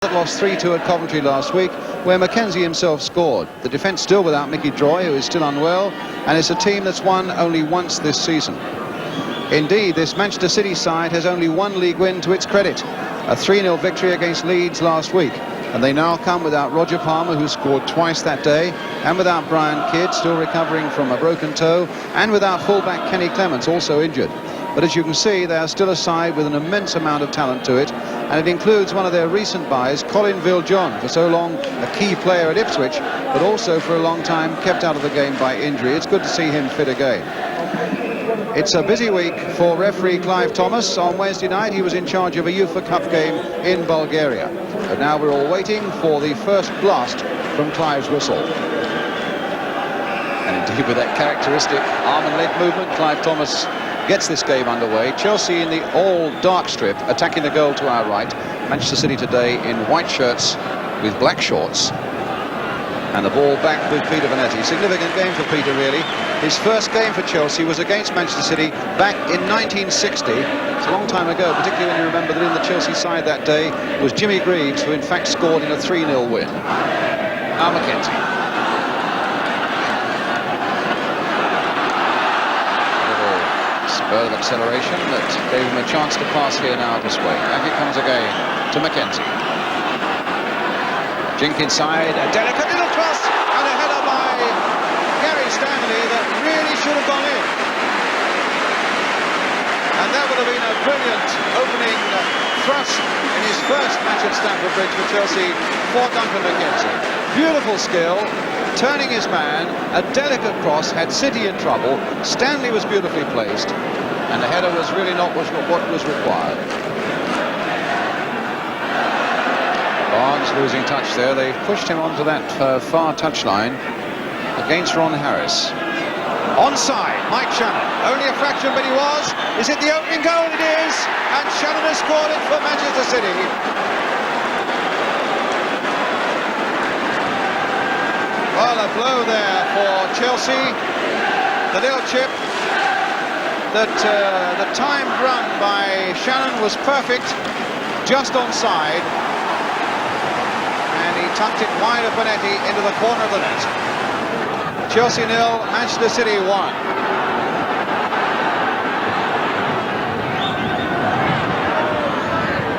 That lost 3-2 at Coventry last week, where Mackenzie himself scored. The defence still without Mickey Droy, who is still unwell, and it's a team that's won only once this season. Indeed, this Manchester City side has only one league win to its credit, a 3-0 victory against Leeds last week. And they now come without Roger Palmer, who scored twice that day, and without Brian Kidd, still recovering from a broken toe, and without fullback Kenny Clements, also injured. But as you can see, they are still a side with an immense amount of talent to it, and it includes one of their recent buys, Colin Viljoen, for so long a key player at Ipswich, but also for a long time kept out of the game by injury. It's good to see him fit again. It's a busy week for referee Clive Thomas. On Wednesday night he was in charge of a UEFA Cup game in Bulgaria. But now we're all waiting for the first blast from Clive's whistle. And indeed, with that characteristic arm and leg movement, Clive Thomas gets this game underway. Chelsea in the all-dark strip, attacking the goal to our right. Manchester City today in white shirts with black shorts. And the ball back with Peter Vanetti. Significant game for Peter, really. His first game for Chelsea was against Manchester City back in 1960. It's a long time ago, particularly when you remember that in the Chelsea side that day was Jimmy Greaves, who in fact scored in a 3-0 win. Now Mackenzie. Spur of acceleration that gave him a chance to pass here now this way. Back it comes again to Mackenzie. Jink inside, a delicate little cross, and a header by Gary Stanley that really should have gone in. And that would have been a brilliant opening thrust in his first match at Stamford Bridge for Chelsea for Duncan Mackenzie. Beautiful skill, turning his man, a delicate cross, had City in trouble. Stanley was beautifully placed, and the header was really not what was required. Barnes losing touch there. They pushed him onto that far touchline against Ron Harris. Onside, Mike Shannon. Only a fraction, but he was. Is it the opening goal? It is. And Shannon has scored it for Manchester City. Well, a blow there for Chelsea. The little chip that the timed run by Shannon was perfect, just onside. And he tucked it wide of Bonetti into the corner of the net. Chelsea 0, Manchester City 1.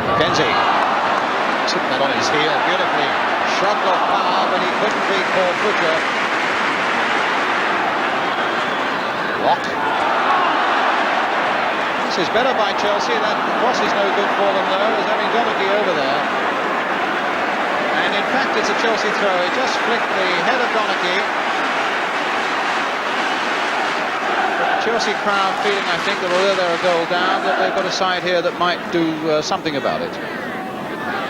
Mackenzie took that on his heel beautifully. Shrugged off power, but he couldn't beat Paul Butcher. Lock. This is better by Chelsea. That cross is no good for them, though. There's having Donaghy over there. And in fact, it's a Chelsea throw. He just flicked the head of Donaghy. But the Chelsea crowd feeling, I think, that although they're a goal down, that they've got a side here that might do something about it.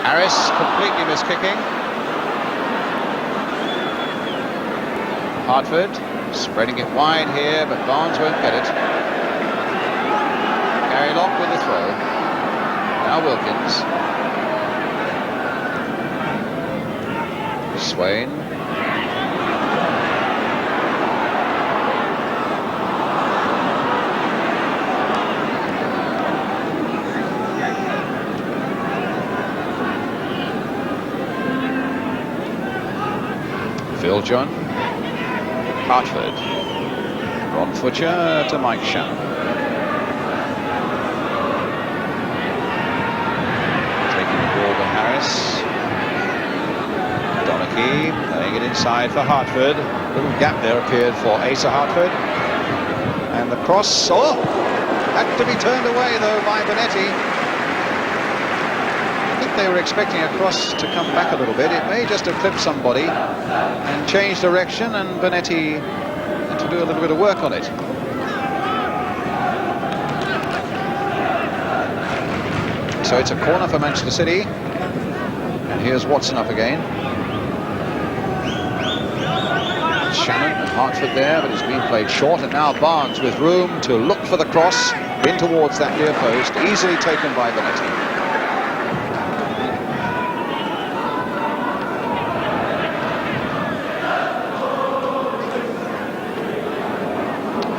Harris completely miskicking. Hartford spreading it wide here, but Barnes won't get it. Gary Locke with the throw. Now Wilkins. Swain. Viljoen. Hartford. Ron Futcher to Mike Shannon. Taking the ball to Harris. Donaghy playing it inside for Hartford. A little gap there appeared for Asa Hartford. And the cross, had to be turned away though by Bonetti. I think they were expecting a cross to come back a little bit. It may just have clipped somebody and changed direction, and Bonetti had to do a little bit of work on it. So it's a corner for Manchester City. And here's Watson up again. Shannon and Hartford there, but it's been played short, and now Barnes with room to look for the cross in towards that near post, easily taken by Bonetti.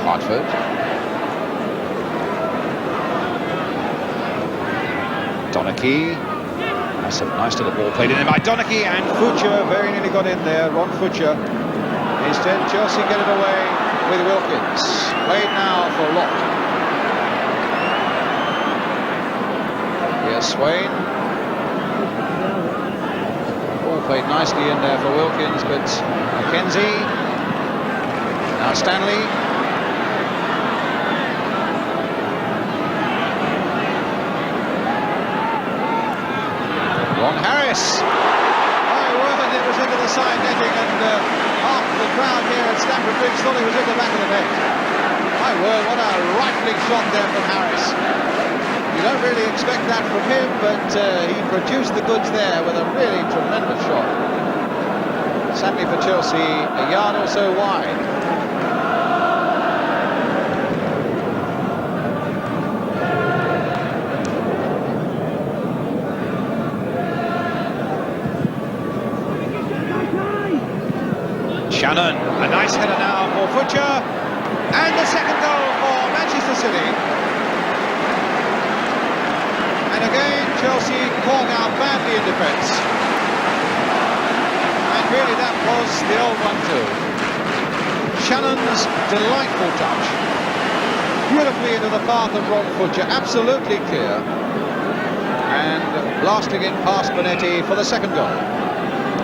Hartford. Donaghy Nice little ball played in there by Donachie, and Fucher very nearly got in there. Ron Fucher. Instead, Chelsea get it away with Wilkins. Played now for Locke. Here's Swain. Ball played nicely in there for Wilkins, but Mackenzie. Now Stanley. Ron Harris. My word, it was into the side netting, and half the crowd here at Stamford Bridge thought it was in the back of the net. My word, what a rifling shot there from Harris. You don't really expect that from him, but he produced the goods there with a really tremendous shot. Sadly for Chelsea, a yard or so wide. Shannon, a nice header now for Fucher, and the second goal for Manchester City. And again, Chelsea caught out badly in defence. And really that was the old one too. Shannon's delightful touch. Beautifully into the path of Ron Fucher, absolutely clear. And blasting in past Bonetti for the second goal.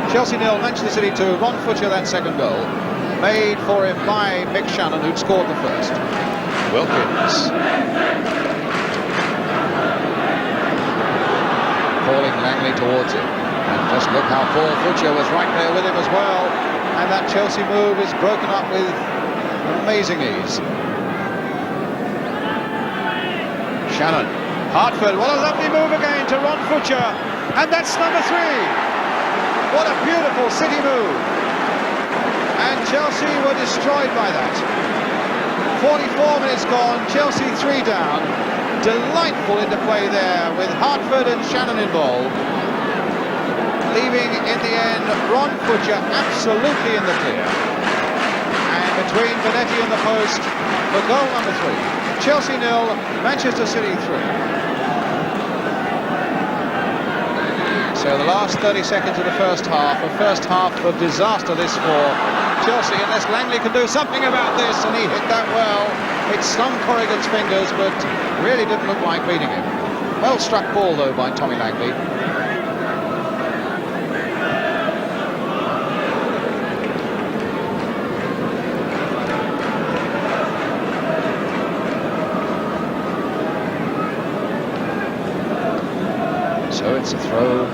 Chelsea 0, Manchester City 2. Ron Fucher, that second goal, made for him by Mick Shannon, who'd scored the first. Wilkins. Calling Langley towards him. And just look how Paul Fucher was right there with him as well. And that Chelsea move is broken up with amazing ease. Shannon. Hartford, what a lovely move again to Ron Fucher. And that's number 3. What a beautiful City move. And Chelsea were destroyed by that. 44 minutes gone, Chelsea 3 down. Delightful interplay there with Hartford and Shannon involved. Leaving in the end Ron Fucher absolutely in the clear. And between Bonetti and the post for goal number 3. Chelsea 0, Manchester City 3. So the last 30 seconds of the first half, a first half of disaster this for Chelsea, unless Langley can do something about this, and he hit that well. It stung Corrigan's fingers, but really didn't look like beating him. Well struck ball though by Tommy Langley. So it's a throw.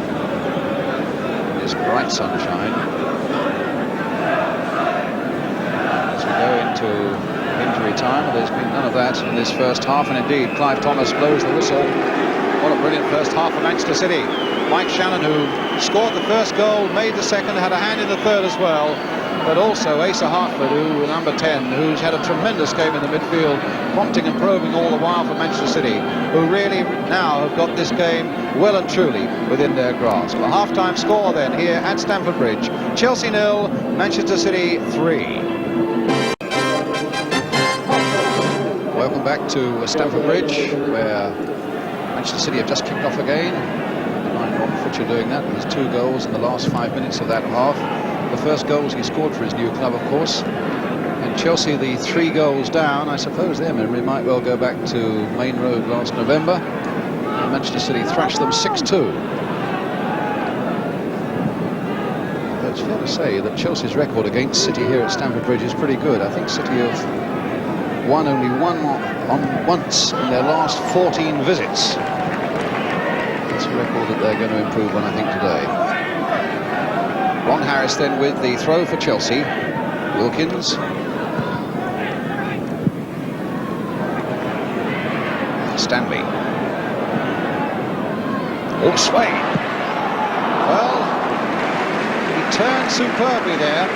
Bright sunshine as we go into injury time. There's been none of that in this first half, and indeed Clive Thomas blows the whistle. What a brilliant first half for Manchester City. Mike Shannon, who scored the first goal, made the second, had a hand in the third as well, but also Asa Hartford, who number 10, who's had a tremendous game in the midfield, prompting and probing all the while for Manchester City, who really now have got this game well and truly within their grasp. A half-time score then here at Stamford Bridge. Chelsea 0, Manchester City 3. Welcome back to Stamford Bridge, where Manchester City have just kicked off again. Ron Fucher doing that with his 2 goals in the last 5 minutes of that half. The first goals he scored for his new club, of course. And Chelsea, the 3 goals down. I suppose their memory might well go back to Main Road last November. And Manchester City thrashed them 6-2. But it's fair to say that Chelsea's record against City here at Stamford Bridge is pretty good. I think City have won only once in their last 14 visits. It's a record that they're going to improve on, I think, today. Ron Harris then with the throw for Chelsea. Wilkins. Stanley. Oh, Swain. Well, he turned superbly there.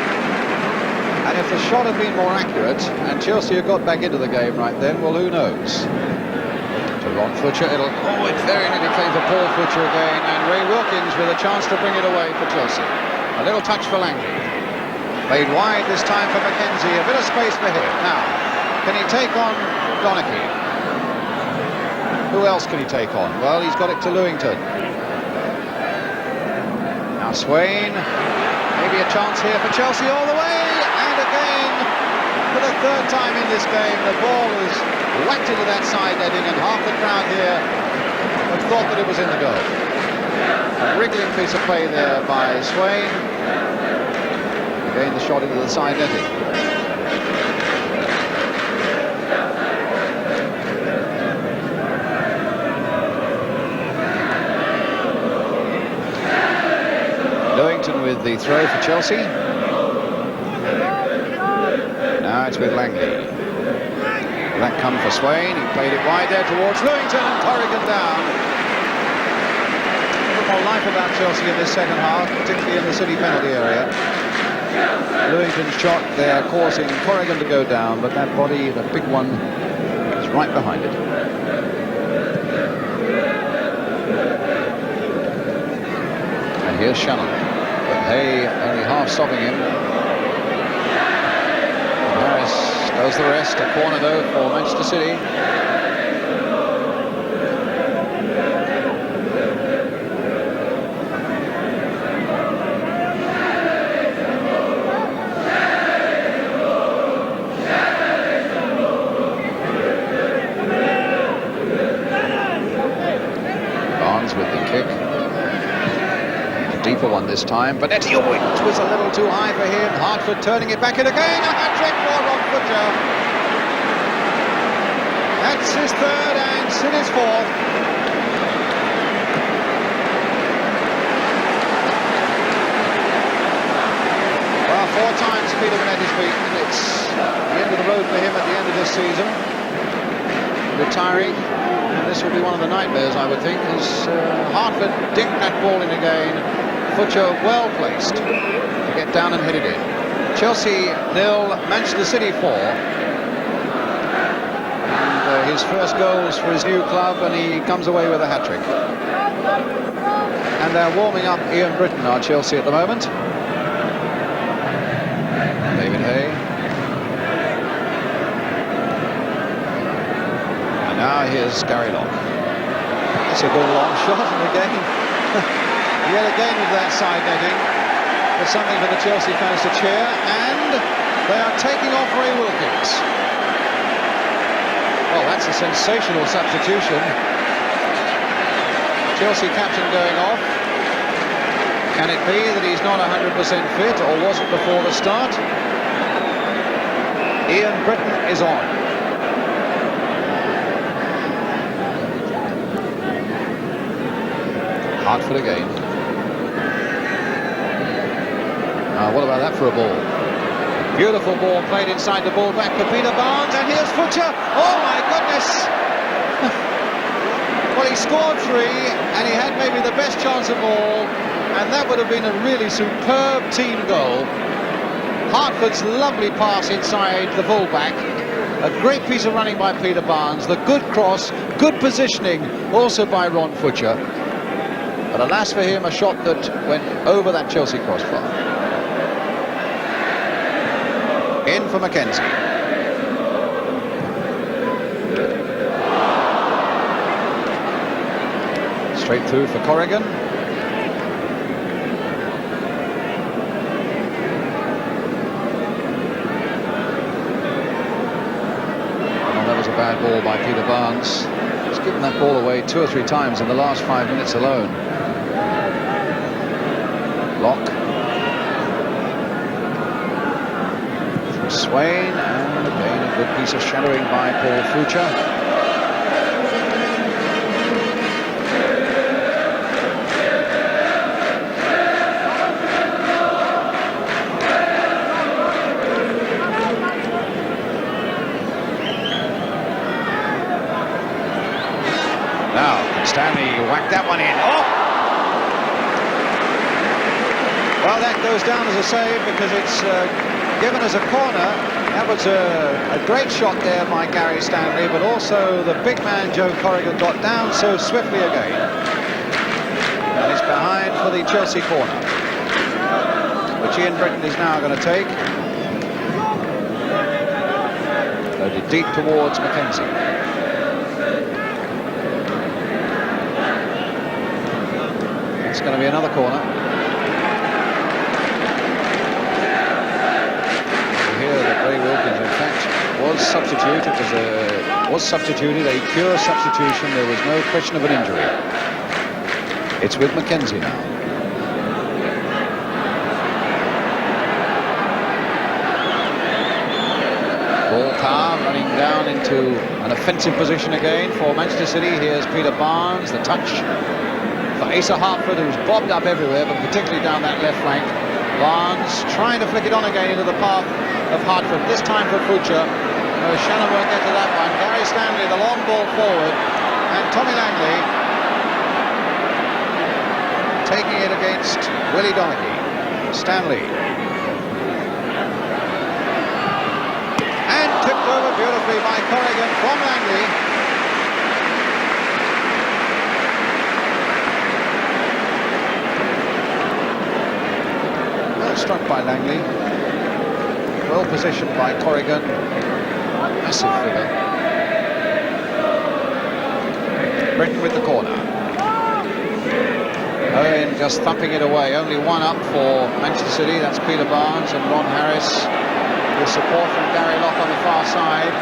And if the shot had been more accurate and Chelsea had got back into the game right then, well, who knows? To Ron Fucher, it very nearly came for Paul Fucher again, and Ray Wilkins with a chance to bring it away for Chelsea. A little touch for Langley. Played wide this time for Mackenzie, a bit of space for him. Now, can he take on Donachie? Who else can he take on? Well, he's got it to Lewington. Now Swain, maybe a chance here for Chelsea all the way, and again, for the third time in this game, the ball is whacked into that side netting, and half the crowd here have thought that it was in the goal. A wriggling piece of play there by Swain. Again, the shot into the side netting. Lewington with the throw for Chelsea. Now it's with Langley. That come for Swain. He played it wide there towards Lewington, and Corrigan down. A little more life about Chelsea in this second half, particularly in the City penalty area. Lewington's shot there causing Corrigan to go down, but that body, the big one, is right behind it. And here's Shannon. But Hay only half stopping him. And Harris does the rest. A corner though for Manchester City. Deeper one this time. Bonetti, oh, it was a little too high for him. Hartford turning it back in again. A hat-trick for Ron Butcher. That's his third and City's fourth. Well, 4 times Peter Bonetti's beaten. It's the end of the road for him at the end of this season. Retiring. And this will be one of the nightmares, I would think, as Hartford dinked that ball in again. Butcher well placed to get down and hit it in. Chelsea 0, Manchester City 4. And his first goals for his new club, and he comes away with a hat-trick. And they're warming up Ian Britton, are Chelsea at the moment. David Hay. And now here's Gary Locke. That's a good long shot, and again yet again with that side netting. There's something for the Chelsea fans to cheer, and they are taking off Ray Wilkins. Well, that's a sensational substitution. Chelsea captain going off. Can it be that he's not 100% fit, or was it before the start? Ian Britton is on. Hartford again. What about that for a ball? Beautiful ball played inside the ball back for Peter Barnes, and here's Butcher. Oh my goodness! Well, he scored 3, and he had maybe the best chance of all, and that would have been a really superb team goal. Hartford's lovely pass inside the fullback. A great piece of running by Peter Barnes. The good cross, good positioning also by Ron Butcher. But alas for him, a shot that went over that Chelsea crossbar. In for Mackenzie. Straight through for Corrigan. Oh, that was a bad ball by Peter Barnes. He's given that ball away 2 or 3 times in the last 5 minutes alone. Locke. Swain, and again a good piece of shadowing by Paul Fucher. Now Stanley whacked that one in. Oh! Well, that goes down as a save because it's given as a corner. That was a great shot there by Gary Stanley, but also the big man Joe Corrigan got down so swiftly again. And it's behind for the Chelsea corner, which Ian Britton is now going to take. Loaded deep towards Mackenzie. It's going to be another corner. substitute. It was substituted, a pure substitution. There was no question of an injury. It's with Mackenzie now. Ball power running down into an offensive position again for Manchester City. Here's Peter Barnes, the touch for Asa Hartford, who's bobbed up everywhere, but particularly down that left flank. Barnes trying to flick it on again into the path of Hartford, this time for Fucha. No, Shannon won't get to that one. Gary Stanley, the long ball forward, and Tommy Langley taking it against Willie Donaghy. Stanley. And tipped over beautifully by Corrigan from Langley. Well struck by Langley. Well positioned by Corrigan. Massive figure. Britton with the corner. Owen just thumping it away. Only one up for Manchester City. That's Peter Barnes and Ron Harris, with support from Gary Locke on the far side.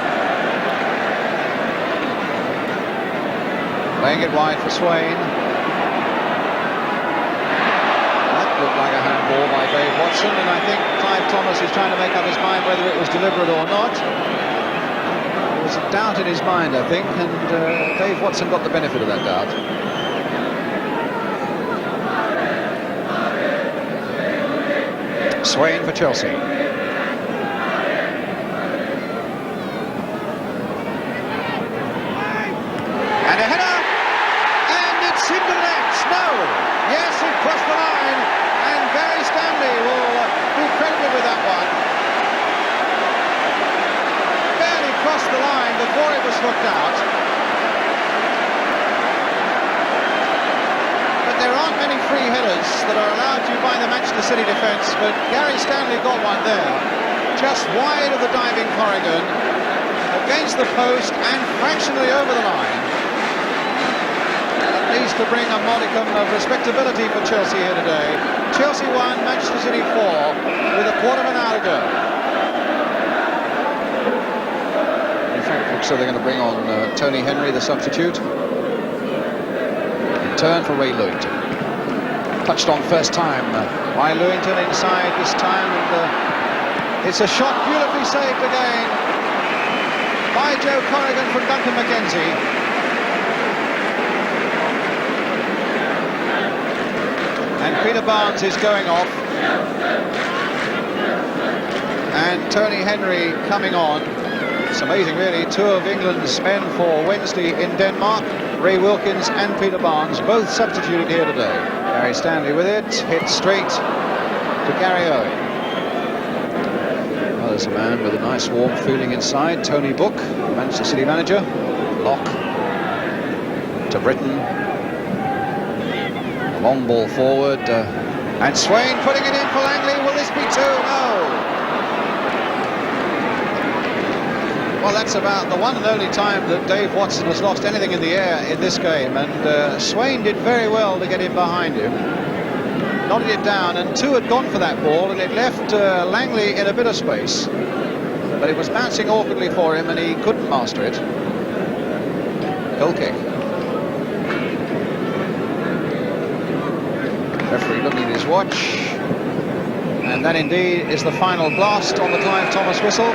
Playing it wide for Swain. That looked like a handball by Dave Watson, and I think Clive Thomas is trying to make up his mind whether it was deliberate or not. There was a doubt in his mind, I think, and Dave Watson got the benefit of that doubt. Swain for Chelsea. And a header, and it's into the net. No, yes, it crossed the line, and Gary Stanley will be credited with that one. Barely crossed the line before it was hooked out. But there aren't many free headers that are allowed to by the Manchester City defence, but Gary Stanley got one there, just wide of the diving Corrigan, against the post and fractionally over the line. At least to bring a modicum of respectability for Chelsea here today. Chelsea 1, Manchester City 4, with a quarter of an hour to go. In fact, looks like they're going to bring on Tony Henry, the substitute. Turn for Ray Lewington. Touched on first time by Lewington inside this time, and it's a shot beautifully saved again by Joe Corrigan from Duncan Mackenzie. And Peter Barnes is going off, and Tony Henry coming on. It's amazing really, two of England's men for Wednesday in Denmark, Ray Wilkins and Peter Barnes, both substituted here today. Gary Stanley with it, hit straight to Gary Owen. Well, there's a man with a nice warm feeling inside, Tony Book, Manchester City manager. Locke to Britton. A long ball forward, and Swain putting it in for Langley. Will this be two? No! Well, that's about the one and only time that Dave Watson has lost anything in the air in this game, and Swain did very well to get in behind him, nodded it down, and two had gone for that ball, and it left Langley in a bit of space, but it was bouncing awkwardly for him and he couldn't master it. Goal kick. Referee looking at his watch, and that indeed is the final blast on the Clive Thomas whistle.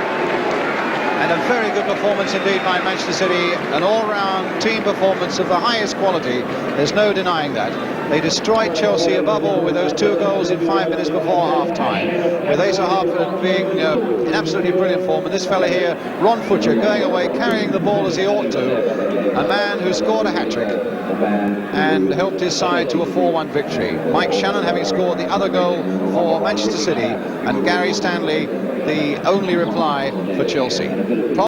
And a very good performance indeed by Manchester City, an all-round team performance of the highest quality. There's no denying that. They destroyed Chelsea above all with those two goals in 5 minutes before half-time, with Asa Hartford being in absolutely brilliant form, and this fella here, Ron Fucha, going away, carrying the ball as he ought to. A man who scored a hat-trick and helped his side to a 4-1 victory. Mike Shannon having scored the other goal for Manchester City, and Gary Stanley the only reply for Chelsea.